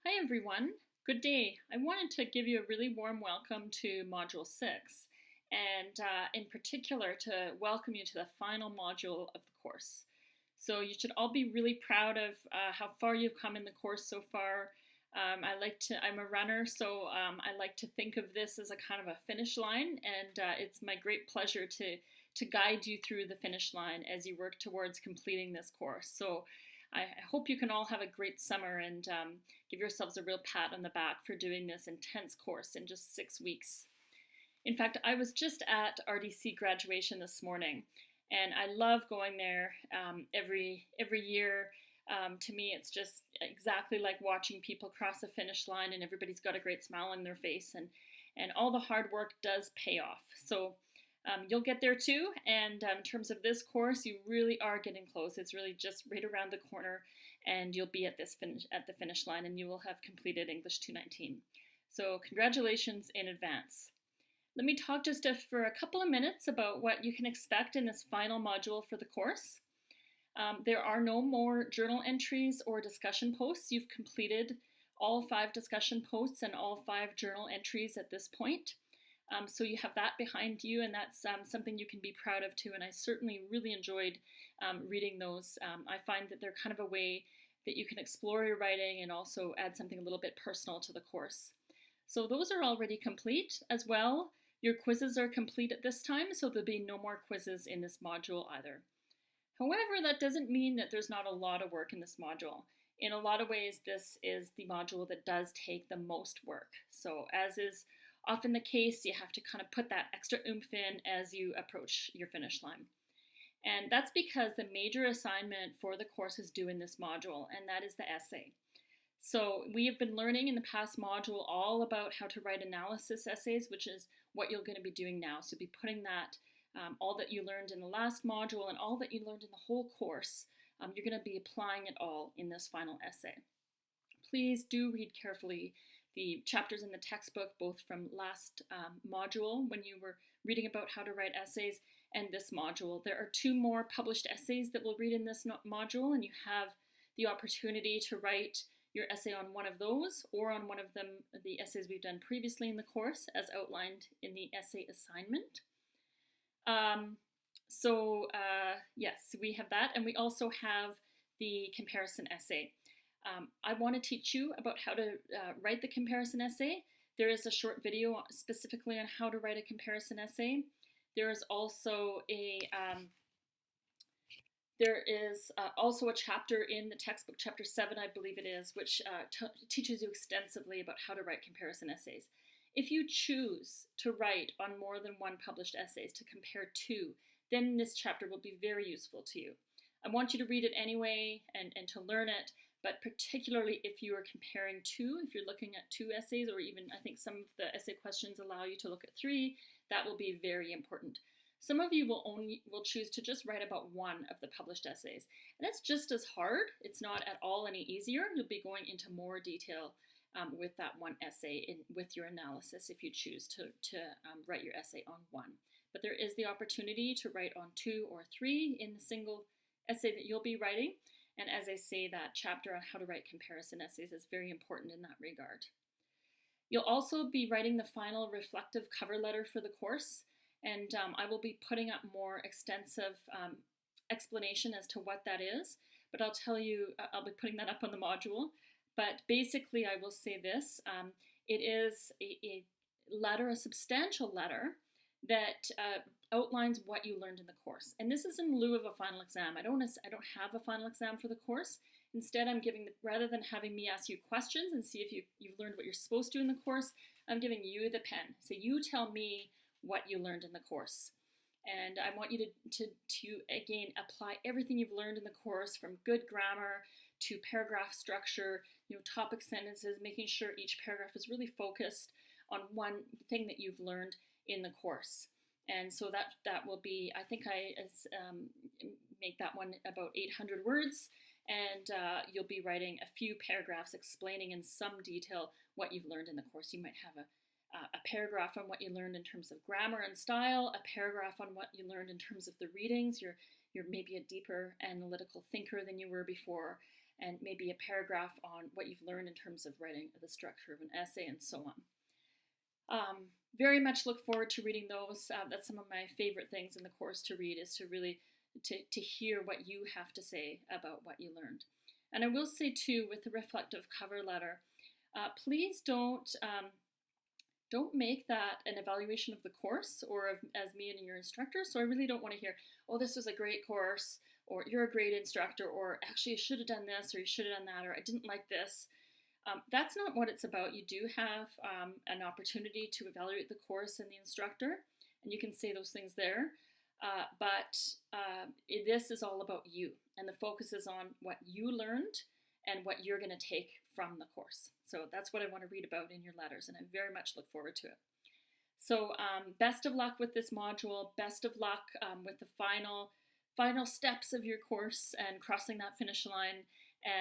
Hi everyone, good day. I wanted to give you a really warm welcome to Module 6 and in particular to welcome you to the final module of the course. So you should all be really proud of how far you've come in the course so far. I'm a runner, so I like to think of this as a kind of a finish line, and it's my great pleasure to guide you through the finish line as you work towards completing this course. So I hope you can all have a great summer and give yourselves a real pat on the back for doing this intense course in just 6 weeks. In fact, I was just at RDC graduation this morning, and I love going there every year. To me, it's just exactly like watching people cross a finish line, and everybody's got a great smile on their face, and all the hard work does pay off. So you'll get there too, and in terms of this course, you really are getting close. It's really just right around the corner, and you'll be at the finish line, and you will have completed English 219. So congratulations in advance. Let me talk just for a couple of minutes about what you can expect in this final module for the course. There are no more journal entries or discussion posts. You've completed all 5 discussion posts and all 5 journal entries at this point. So you have that behind you, and that's something you can be proud of too. And I certainly really enjoyed reading those. I find that they're kind of a way that you can explore your writing and also add something a little bit personal to the course. So those are already complete as well. Your quizzes are complete at this time, so there'll be no more quizzes in this module either. However, that doesn't mean that there's not a lot of work in this module. In a lot of ways, this is the module that does take the most work. So as is often the case, you have to kind of put that extra oomph in as you approach your finish line. And that's because the major assignment for the course is due in this module, and that is the essay. So we have been learning in the past module all about how to write analysis essays, which is what you're going to be doing now. So be putting that, all that you learned in the last module and all that you learned in the whole course, you're going to be applying it all in this final essay. Please do read carefully the chapters in the textbook, both from last module when you were reading about how to write essays and this module. There are 2 more published essays that we'll read in this module, and you have the opportunity to write your essay on one of those or on one of the essays we've done previously in the course as outlined in the essay assignment. Yes, we have that, and we also have the comparison essay. I want to teach you about how to write the comparison essay. There is a short video specifically on how to write a comparison essay. There is also a chapter in the textbook, chapter 7, I believe it is, which teaches you extensively about how to write comparison essays. If you choose to write on more than 1 published essays to compare to, then this chapter will be very useful to you. I want you to read it anyway and to learn it, but particularly if you are comparing 2, if you're looking at 2 essays, or even I think some of the essay questions allow you to look at 3, that will be very important. Some of you will choose to just write about 1 of the published essays, and that's just as hard. It's not at all any easier. You'll be going into more detail with that 1 essay with your analysis if you choose to write your essay on 1. But there is the opportunity to write on 2 or 3 in the single essay that you'll be writing. And as I say, that chapter on how to write comparison essays is very important in that regard. You'll also be writing the final reflective cover letter for the course, and I will be putting up more extensive explanation as to what that is, but I'll tell you, I'll be putting that up on the module. But basically, I will say this, it is a letter, a substantial letter, that outlines what you learned in the course. And this is in lieu of a final exam. I don't have a final exam for the course. Instead, I'm giving, rather than having me ask you questions and see if you've learned what you're supposed to in the course, I'm giving you the pen. So you tell me what you learned in the course. And I want you to again, apply everything you've learned in the course, from good grammar to paragraph structure, topic sentences, making sure each paragraph is really focused on one thing that you've learned in the course. And so that will be, I think I make that one about 800 words, and you'll be writing a few paragraphs explaining in some detail what you've learned in the course. You might have a paragraph on what you learned in terms of grammar and style, a paragraph on what you learned in terms of the readings. You're maybe a deeper analytical thinker than you were before. and maybe a paragraph on what you've learned in terms of writing the structure of an essay and so on. Very much look forward to reading those. That's some of my favorite things in the course to read, is to really to hear what you have to say about what you learned. And I will say too, with the reflective cover letter, please don't make that an evaluation of the course or of, as me and your instructor. So I really don't want to hear, oh, this was a great course, or you're a great instructor, or actually you should have done this, or you should have done that, or I didn't like this. That's not what it's about. You do have an opportunity to evaluate the course and the instructor, and you can say those things there. But this is all about you, and the focus is on what you learned and what you're going to take from the course. So that's what I want to read about in your letters, and I very much look forward to it. So best of luck with this module. Best of luck with the final steps of your course and crossing that finish line.